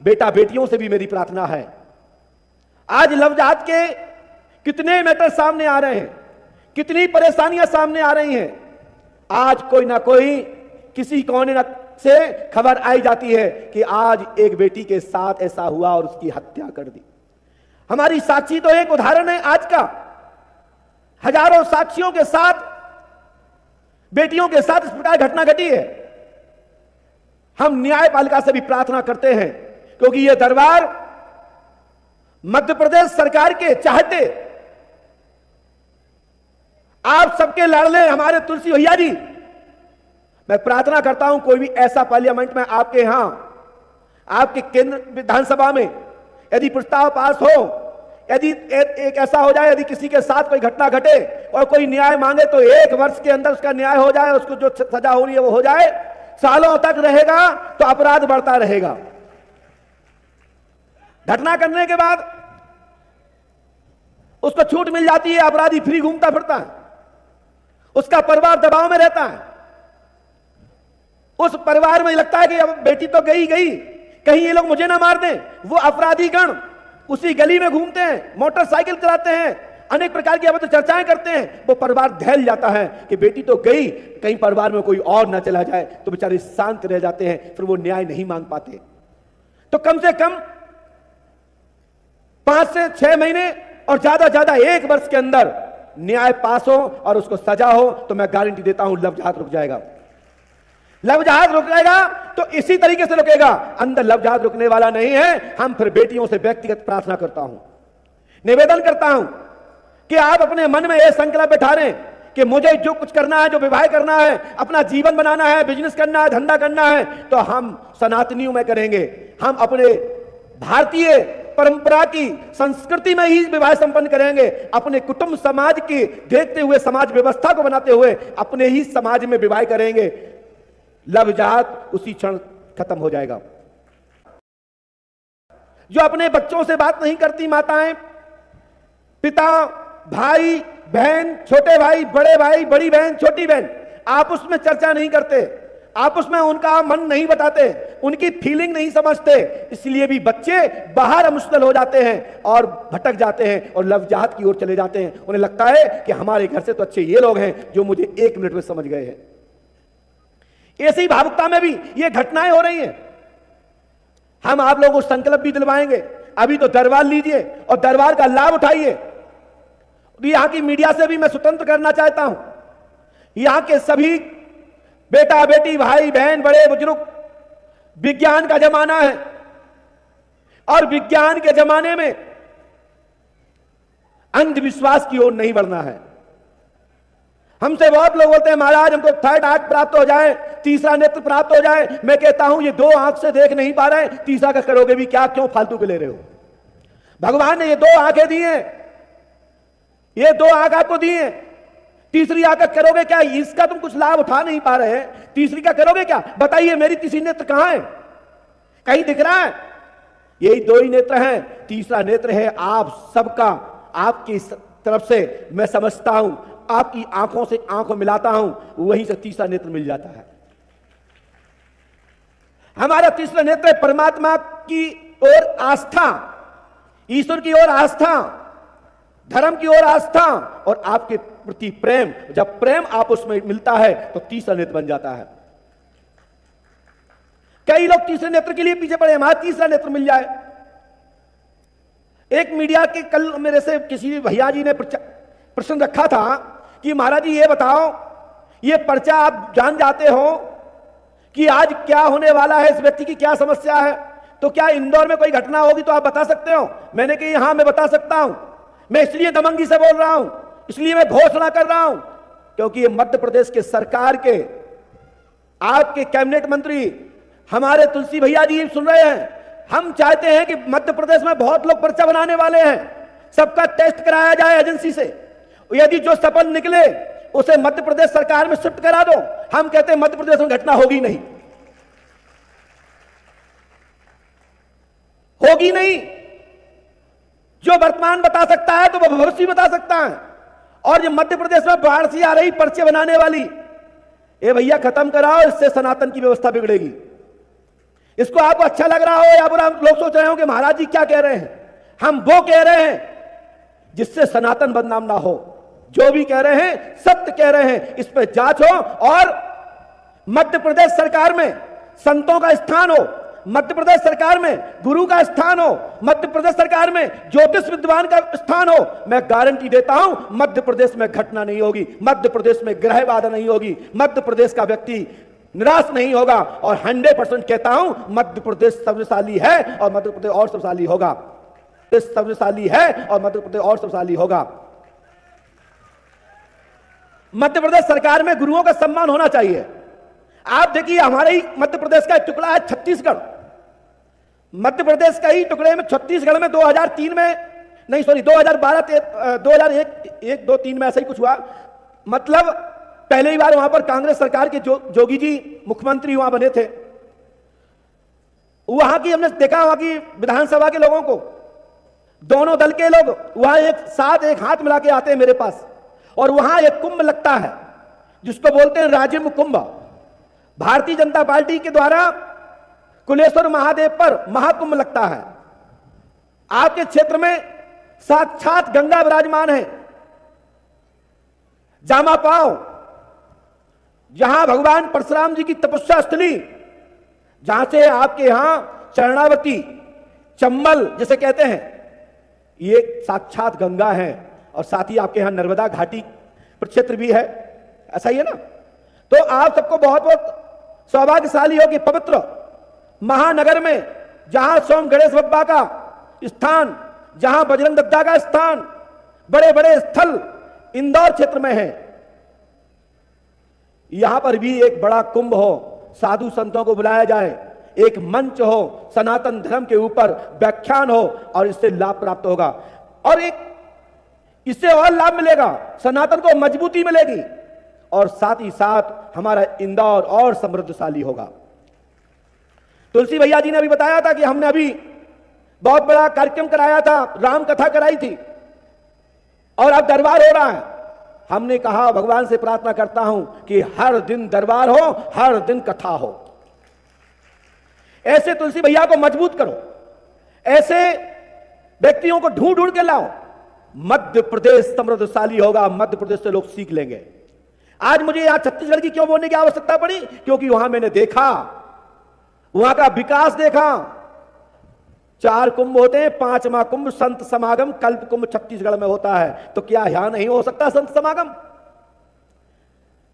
बेटा बेटियों से भी मेरी प्रार्थना है, आज लव जिहाद के कितने मैटर सामने आ रहे हैं, कितनी परेशानियां सामने आ रही हैं। आज कोई ना कोई किसी कोने से खबर आई जाती है कि आज एक बेटी के साथ ऐसा हुआ और उसकी हत्या कर दी। हमारी साक्षी तो एक उदाहरण है आज का, हजारों साक्षियों के साथ बेटियों के साथ इस प्रकार घटना घटी है। हम न्यायपालिका से भी प्रार्थना करते हैं, क्योंकि यह दरबार मध्य प्रदेश सरकार के चाहते, आप सबके लाडले हमारे तुलसी भैया जी, मैं प्रार्थना करता हूं कोई भी ऐसा पार्लियामेंट में आपके यहां, आपके केंद्र विधानसभा में यदि प्रस्ताव पास हो, यदि एक ऐसा हो जाए, यदि किसी के साथ कोई घटना घटे और कोई न्याय मांगे तो 1 वर्ष के अंदर उसका न्याय हो जाए, उसको जो सजा हो रही है वो हो जाए, सालों तक रहेगा तो अपराध बढ़ता रहेगा। घटना करने के बाद उसको छूट मिल जाती है, अपराधी फ्री घूमता फिरता है, उसका परिवार दबाव में रहता है। उस परिवार में लगता है कि अब बेटी तो गई, कहीं ये लोग मुझे ना मार दें। वो अपराधी गण उसी गली में घूमते हैं, मोटरसाइकिल चलाते हैं, अनेक प्रकार की अवैध चर्चाएं करते हैं। वो परिवार दहल जाता है कि बेटी तो गई, कहीं परिवार में कोई और ना चला जाए, तो बेचारे शांत रह जाते हैं, फिर वो न्याय नहीं मांग पाते। तो कम से कम 5 से 6 महीने और ज्यादा 1 वर्ष के अंदर न्याय पास हो और उसको सजा हो, तो मैं गारंटी देता हूं लव जिहाद रुक जाएगा। लव जिहाद रुक जाएगा तो इसी तरीके से रुकेगा, अंदर लव जिहाद रुकने वाला नहीं है। हम फिर बेटियों से व्यक्तिगत प्रार्थना करता हूं, निवेदन करता हूं कि आप अपने मन में यह संकल्प बैठा लें कि मुझे जो कुछ करना है, जो विवाह करना है, अपना जीवन बनाना है, बिजनेस करना है, धंधा करना है, तो हम सनातनियों में करेंगे। हम अपने भारतीय परंपरा की संस्कृति में ही विवाह संपन्न करेंगे। अपने कुटुंब समाज की देखते हुए, समाज व्यवस्था को बनाते हुए अपने ही समाज में विवाह करेंगे। लव जिहाद उसी क्षण खत्म हो जाएगा। जो अपने बच्चों से बात नहीं करती माताएं, पिता, भाई, बहन, छोटे भाई, बड़े भाई, बड़ी बहन, छोटी बहन, आपस में चर्चा नहीं करते, आपस में उनका मन नहीं बताते, उनकी फीलिंग नहीं समझते, इसलिए भी बच्चे बाहर इमोशनल हो जाते हैं और भटक जाते हैं और लव जिहाद की ओर चले जाते हैं। उन्हें लगता है कि हमारे घर से तो अच्छे ये लोग हैं जो मुझे 1 मिनट में समझ गए हैं। ऐसी भावुकता में भी ये घटनाएं हो रही हैं। हम आप लोगों को संकल्प भी दिलवाएंगे। अभी तो दरबार लीजिए और दरबार का लाभ उठाइए। यहां की मीडिया से भी मैं स्वतंत्र करना चाहता हूं। यहां के सभी बेटा बेटी, भाई बहन, बड़े बुजुर्ग, विज्ञान का जमाना है और विज्ञान के जमाने में अंधविश्वास की ओर नहीं बढ़ना है। हमसे बहुत लोग बोलते हैं महाराज हमको 3rd आंख प्राप्त हो जाए, तीसरा नेत्र प्राप्त हो जाए। मैं कहता हूं ये 2 आंख से देख नहीं पा रहे, तीसरा का करोगे भी क्या, क्यों फालतू के ले रहे हो? भगवान ने ये 2 आंखें दी हैं, ये 2 आंख आपको दी हैं, तीसरी आंख करोगे क्या? इसका तुम कुछ लाभ उठा नहीं पा रहे हैं, तीसरी का करोगे क्या? बताइए मेरी तीसरी नेत्र कहां है? कहीं दिख रहा है? यही 2 ही नेत्र हैं। तीसरा नेत्र है आप सबका, आपकी तरफ से मैं समझता हूं, आपकी आंखों से आंखों मिलाता हूं, वहीं से तीसरा नेत्र मिल जाता है। हमारा तीसरा नेत्र परमात्मा की ओर आस्था, ईश्वर की ओर आस्था, धर्म की ओर आस्था और आपके प्रति प्रेम। जब प्रेम आप उसमें मिलता है तो तीसरा नेत्र बन जाता है। कई लोग तीसरे नेत्र के लिए पीछे पड़े, हमारा तीसरा नेत्र मिल जाए। एक मीडिया के कल मेरे से किसी भैया जी ने प्रश्न रखा था कि महाराज जी ये बताओ, ये पर्चा आप जान जाते हो कि आज क्या होने वाला है, इस व्यक्ति की क्या समस्या है, तो क्या इंदौर में कोई घटना होगी तो आप बता सकते हो? मैंने कहा हां मैं बता सकता हूं। मैं इसलिए दमंगी से बोल रहा हूं, इसलिए मैं घोषणा कर रहा हूं क्योंकि ये मध्य प्रदेश के सरकार के आपके कैबिनेट मंत्री हमारे तुलसी भैया जी सुन रहे हैं। हम चाहते हैं कि मध्य प्रदेश में बहुत लोग पर्चा बनाने वाले हैं, सबका टेस्ट कराया जाए एजेंसी से। यदि जो सफल निकले उसे मध्य प्रदेश सरकार में शिफ्ट करा दो। हम कहते हैं मध्य प्रदेश में घटना होगी नहीं, होगी नहीं। जो वर्तमान बता सकता है तो वह भविष्य बता सकता है। और जो मध्य प्रदेश में बाढ़ सी आ रही पर्चे बनाने वाली, ये भैया खत्म कराओ, इससे सनातन की व्यवस्था बिगड़ेगी। इसको आपको अच्छा लग रहा हो या बुरा, लोग सोच रहे हो कि महाराज जी क्या कह रहे हैं। हम वो कह रहे हैं जिससे सनातन बदनाम ना हो। जो भी कह रहे हैं सत्य कह रहे हैं, इस पर जांच हो और मध्य प्रदेश सरकार में संतों का स्थान हो, मध्य प्रदेश सरकार में गुरु का स्थान हो, मध्य प्रदेश सरकार में ज्योतिष विद्वान का स्थान हो। मैं गारंटी देता हूं मध्य प्रदेश में घटना नहीं होगी, मध्य प्रदेश में ग्रह बाधा नहीं होगी, मध्य प्रदेश का व्यक्ति निराश नहीं होगा। और 100% कहता हूं मध्य प्रदेश समृद्धशाली है और मध्य प्रदेश और समृद्धशाली होगा, समृद्धशाली है और मध्य प्रदेश और समृद्धशाली होगा। मध्य प्रदेश सरकार में गुरुओं का सम्मान होना चाहिए। आप देखिए हमारे ही मध्य प्रदेश का एक टुकड़ा है छत्तीसगढ़। मध्य प्रदेश का ही टुकड़े में छत्तीसगढ़ में 2003 में नहीं सॉरी 2012 2001 2 3 में ऐसा ही कुछ हुआ। मतलब पहली बार वहां पर कांग्रेस सरकार के जोगी जी मुख्यमंत्री वहां बने थे। वहां की हमने देखा, वहां की विधानसभा के लोगों को, दोनों दल के लोग वहां एक साथ एक हाथ मिला के आते हैं मेरे पास, और वहां एक कुंभ लगता है जिसको बोलते हैं राजिम कुंभ। भारतीय जनता पार्टी के द्वारा कुलेश्वर महादेव पर महाकुंभ लगता है। आपके क्षेत्र में साक्षात गंगा विराजमान है, जामा पाओ, जहां भगवान परशुराम जी की तपस्या स्थली, जहां से आपके यहां चरणावती चंबल जिसे कहते हैं, ये साक्षात गंगा है। और साथ ही आपके यहां नर्मदा घाटी क्षेत्र भी है, ऐसा ही है ना। तो आप सबको बहुत बहुत सौभाग्यशाली हो कि पवित्र महानगर में जहां सोम गणेश बप्पा का स्थान, जहां बजरंग दद्दा का स्थान, बड़े बड़े स्थल इंदौर क्षेत्र में है, यहां पर भी एक बड़ा कुंभ हो, साधु संतों को बुलाया जाए, एक मंच हो, सनातन धर्म के ऊपर व्याख्यान हो और इससे लाभ प्राप्त होगा। और एक इससे और लाभ मिलेगा, सनातन को मजबूती मिलेगी और साथ ही साथ हमारा इंदौर और समृद्धशाली होगा। तुलसी भैया जी ने अभी बताया था कि हमने अभी बहुत बड़ा कार्यक्रम कराया था, राम कथा कराई थी और अब दरबार हो रहा है। हमने कहा भगवान से प्रार्थना करता हूं कि हर दिन दरबार हो, हर दिन कथा हो। ऐसे तुलसी भैया को मजबूत करो, ऐसे व्यक्तियों को ढूंढ ढूंढ के लाओ। मध्य प्रदेश समृद्धशाली होगा, मध्य प्रदेश से लोग सीख लेंगे। आज मुझे यहां छत्तीसगढ़ की क्यों बोलने की आवश्यकता पड़ी? क्योंकि वहां मैंने देखा, वहां का विकास देखा। 4 कुंभ होते हैं, 5वां कुंभ संत समागम कल्प कुंभ छत्तीसगढ़ में होता है। तो क्या यहां नहीं हो सकता संत समागम?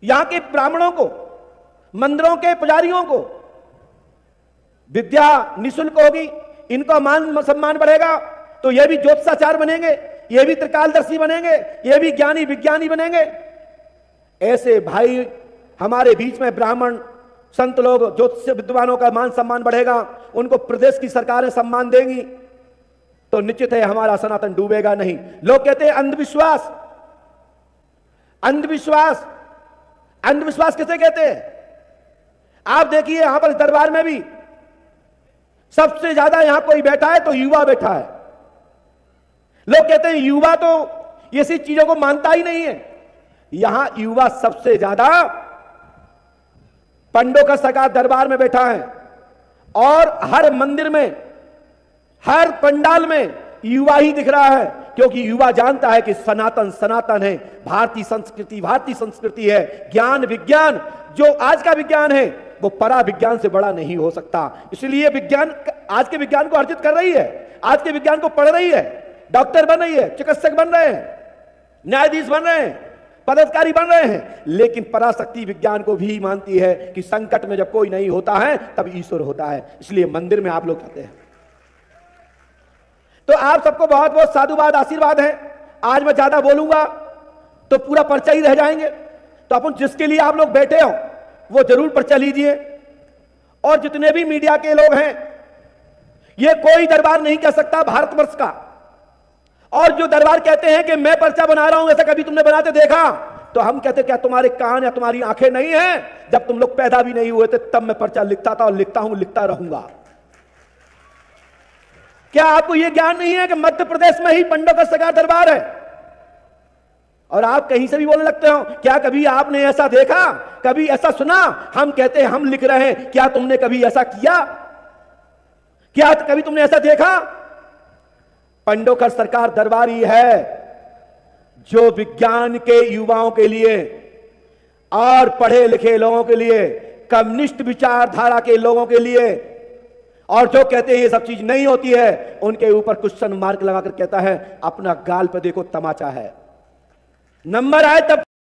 यहां के ब्राह्मणों को, मंदिरों के पुजारियों को विद्या निःशुल्क होगी, इनका मान सम्मान बढ़ेगा, तो ये भी ज्योतिषाचार्य बनेंगे, ये भी त्रिकालदर्शी बनेंगे, ये भी ज्ञानी विज्ञानी बनेंगे। ऐसे भाई हमारे बीच में ब्राह्मण संत लोग, ज्योतिष विद्वानों का मान सम्मान बढ़ेगा, उनको प्रदेश की सरकारें सम्मान देंगी, तो निश्चित है हमारा सनातन डूबेगा नहीं। लोग कहते हैं अंधविश्वास, अंधविश्वास, अंधविश्वास किसे कहते हैं? आप देखिए यहां पर दरबार में भी सबसे ज्यादा यहां कोई बैठा है तो युवा बैठा है। लोग कहते हैं युवा तो ये सी चीजों को मानता ही नहीं है। यहां युवा सबसे ज्यादा पंडों का सरकार दरबार में बैठा है और हर मंदिर में, हर पंडाल में युवा ही दिख रहा है, क्योंकि युवा जानता है कि सनातन सनातन है, भारतीय संस्कृति है। ज्ञान विज्ञान, जो आज का विज्ञान है वो परा विज्ञान से बड़ा नहीं हो सकता। इसलिए विज्ञान आज के विज्ञान को अर्जित कर रही है, आज के विज्ञान को पढ़ रही है, डॉक्टर बन रही है, चिकित्सक बन रहे हैं, न्यायाधीश बन रहे हैं, पदाधिकारी बन रहे हैं। लेकिन पराशक्ति विज्ञान को भी मानती है कि संकट में जब कोई नहीं होता है तब ईश्वर होता है। इसलिए मंदिर में आप लोग जाते हैं। तो आप सबको बहुत बहुत साधुवाद, आशीर्वाद है। आज मैं ज्यादा बोलूंगा तो पूरा पर्चा ही रह जाएंगे। तो अपन जिसके लिए आप लोग बैठे हो वो जरूर पर्चा लीजिए। और जितने भी मीडिया के लोग हैं, ये कोई दरबार नहीं कह सकता भारतवर्ष का। और जो दरबार कहते हैं कि मैं पर्चा बना रहा हूं, ऐसा कभी तुमने बनाते देखा? तो हम कहते क्या तुम्हारे कान या तुम्हारी आंखें नहीं हैं? जब तुम लोग पैदा भी नहीं हुए थे तब मैं पर्चा लिखता था और लिखता हूं, लिखता रहूंगा। क्या आपको यह ज्ञान नहीं है कि मध्य प्रदेश में ही पंडों का सरकार दरबार है? और आप कहीं से भी बोलने लगते हो। क्या कभी आपने ऐसा देखा, कभी ऐसा सुना? हम कहते हैं हम लिख रहे हैं, क्या तुमने कभी ऐसा किया? क्या कभी तुमने ऐसा देखा? पंडोकर सरकार दरबारी है जो विज्ञान के युवाओं के लिए और पढ़े लिखे लोगों के लिए, कम्युनिस्ट विचारधारा के लोगों के लिए, और जो कहते हैं ये सब चीज नहीं होती है, उनके ऊपर क्वेश्चन मार्क लगाकर कहता है अपना गाल पे देखो तमाचा है। नंबर आए तब